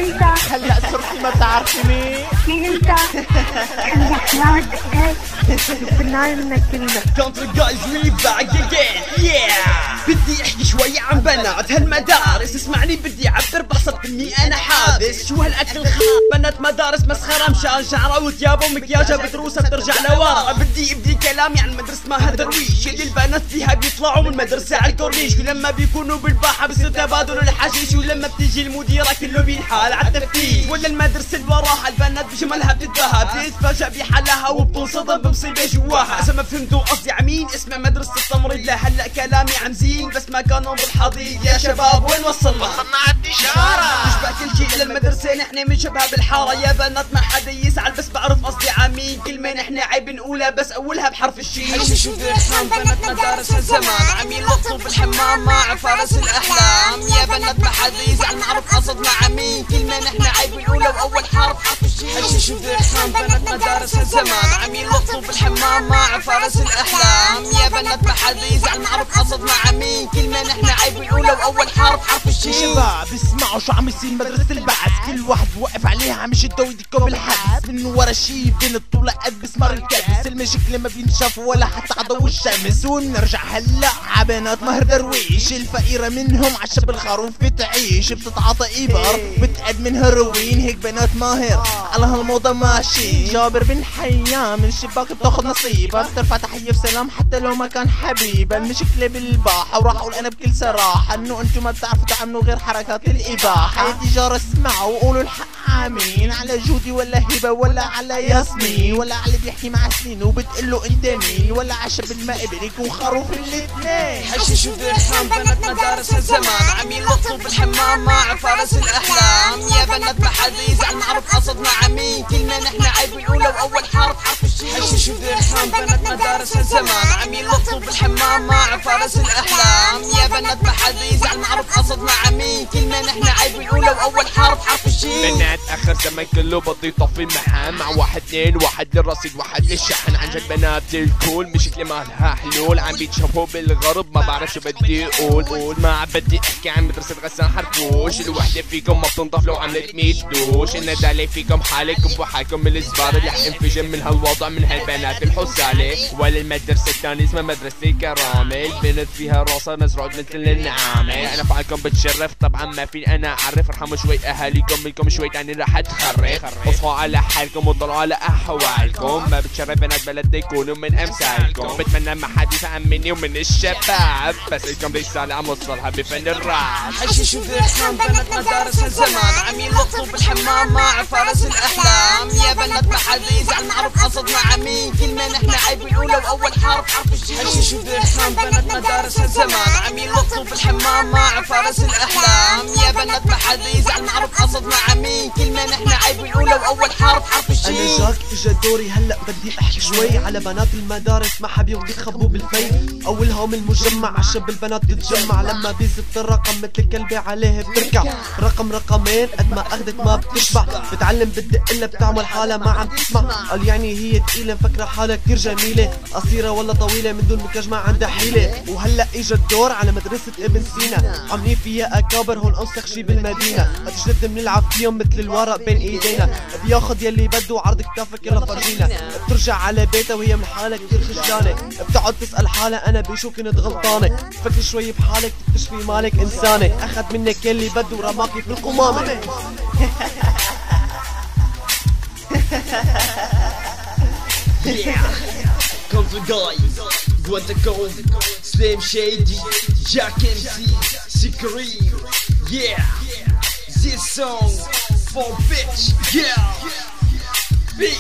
انت؟ هلا صرتي ما بتعرفيني؟ مين انت؟ خليك ما بدك بالنار منك كلمة. Country guys we back again yeah. بدي احكي شوي عن بنات هالمدارس، اسمعني بدي اعبر بحسب اني انا حابس. شو هالاكل بنات مدارس مسخره مشان شعرها وثيابها ومكياجها بدروسها بترجع لورا. بدي ابدي كلامي عن مدرسة ما درويش اللي البنات فيها بيطلعوا من مدرسة على الكورنيش، ولما بيكونوا بالباحة بصير تبادل الحشيش، ولما بتيجي المديرة كله بينحال على التفتيش. ولا المدرسة اللي وراها البنات بجمالها بتتباهى، بتتفاجأ بحالها وبتنصدم بمصيبة جواها. اذا ما فهمتوا قصدي عمين اسمع مدرسة التمريض. لهلا كلامي عم زين بس ما كان نمر الحضيض. يا شباب وين وصلنا عد إشارة مش كل شيء للمدرسة نحن بنشبهها بالحارة. يا بنات ما حدا يزعل بس بعرف قصدي عمين، كلمة نحن عيب نقولها بس اولها بحرف الشين. شو درحان بنات مدارس هالزمان عمين لطفوا بالحمام مع فارس الأحلام. يا بنات ما حدا يزعل نعرف قصدنا عمين، كلمة نحن عيب نقولها وأول حرف الشين. شو درحان بنات مدارس هالزمان عمين لطفوا بالحمام مع فارس الأحلام. يا بنات ما حدا يزعل نعرف قصدنا عمين، كلمة نحن عيب نقولها وأول حرف الشين. شباب اسمعوا شو عم يصير مدرسة البعث، كل واحد وقف عليها عم يشدوا يدكوا بالحبس. من ورا شي بين الطولة قد بسمار الكبس، المشكلة ما بينشاف ولا حتى عضو الشمس. وبنرجع هلا عبنات مهر درويش، الفقيرة منهم عالشب الخروف بتعيش، بتتعاطى إبر بتقد من هيروين. هيك بنات ماهر على هالموضة ماشي. جابر بن حيان من الشباك بتاخد نصيبها، بترفع تحية بسلام حتى لو ما كان حبيبها. المشكلة بالباحة وراح اقول انا بكل صراحة انه انتو ما بتعرفوا تعملوا غير حركات الإباحة. يا تجار اسمعوا وقولوا الحق عامين، على جودي ولا هبة ولا على ياسمين، ولا على اللي بيحكي مع سنين وبتقله انت مين، ولا عشب الماء ابنك وخروف الاثنين. شو درحان بنات مدارس هالزمان عمين لطفوا بالحمام مع فارس الأحلام. يا بنات ما حدا يزعل نعرف قصدنا عمين، كلمة نحن عيب نقولها وأول حرف الشين. شو درحان بنات مدارس هالزمان عمين لطفوا بالحمام مع فارس الأحلام. يا بنات ما حدا يزعل نعرف قصدنا عمين، كلمة نحن عيب نقولها وأول حرف الشين. بنات اخر زمان كله بده يطفي المحام، مع واحد اثنين واحد للرصيد واحد للشحن. عن جد بنات الكل مشكلة ما لها حلول، عم بيتشبهوا بالغرب ما بعرف شو بدي اقول. ما بدي احكي عن مدرسة غسان حرفوش، الوحدة فيكم ما بتنضف لو عملت 100 دوش. الندالة فيكم حالكم وحالكم من الزبالة اللي حنفجر من هالوضع من هالبنات الحسالة. ولا المدرسة الثانية اسمها مدرسة الكرامة، البنت فيها راسها مزروع مثل النعامة. انا فعلكم بتشرف طبعا ما في انا اعرف، ارحموا شوي اهاليكم منكم شوي تاني رح تخرف. اصحوا على حالكم وطلعوا على احوالكم، ما بتشرف بنات بلد يكونوا من امثالكم. بتمنى ما حد يفهم مني ومن الشباب، بس لكم رسالة عم وصلها بفن الراب. شو درحان بنات مدارس هالزمان عمين لطفوا بالحمام مع فارس الأحلام. يا بنات ما حدا يزعل نعرف قصدنا عمين، كلمة نحن عيب نقولها وأول حرف الشين. شو درحان بنات مدارس هالزمان عمين لطفوا بالحمام مع فارس الأحلام. يا بنات ما حدا يزعل نعرف قصدنا عمين، كلمة نحن عيب نقولها وأول حرف الشين. انا جاك اجا دوري هلا بدي احكي شوي على بنات المدارس ما حبيهم يخبوا بالفي. اولها من المجمع عشب البنات تتجمع، لما بيزت الرقم مثل الكلبة عليه بتركع. رقم رقمين قد ما اخذت ما بتشبع، بتعلم بدق الا بتعمل حالها ما عم تسمع. قال يعني هي تقيلة مفكرة حالها كتير جميلة، قصيرة ولا طويلة من دون مكياج ما عندها حيلة. وهلا اجا الدور على مدرسة ابن سينا، عاملين فيها اكابر هون اوسخ شي بالمدينة. بتجلد بنلعب فيهم مثل الورق بين ايدينا، بياخد يلي بده وعرض كتافك يلا فرجينا. بترجع على بيتها وهي من حالها كتير خجلانة، بتقعد تسأل حالها انا بشو كنت غلطانة. فكر شوي بحالك تكتشفي مالك انسانة، اخد منك يلي بده ورماكي في القمامة. Country guys Guantaco Slim Shady Jack MC Secret yeah. This song for bitch yeah. Beat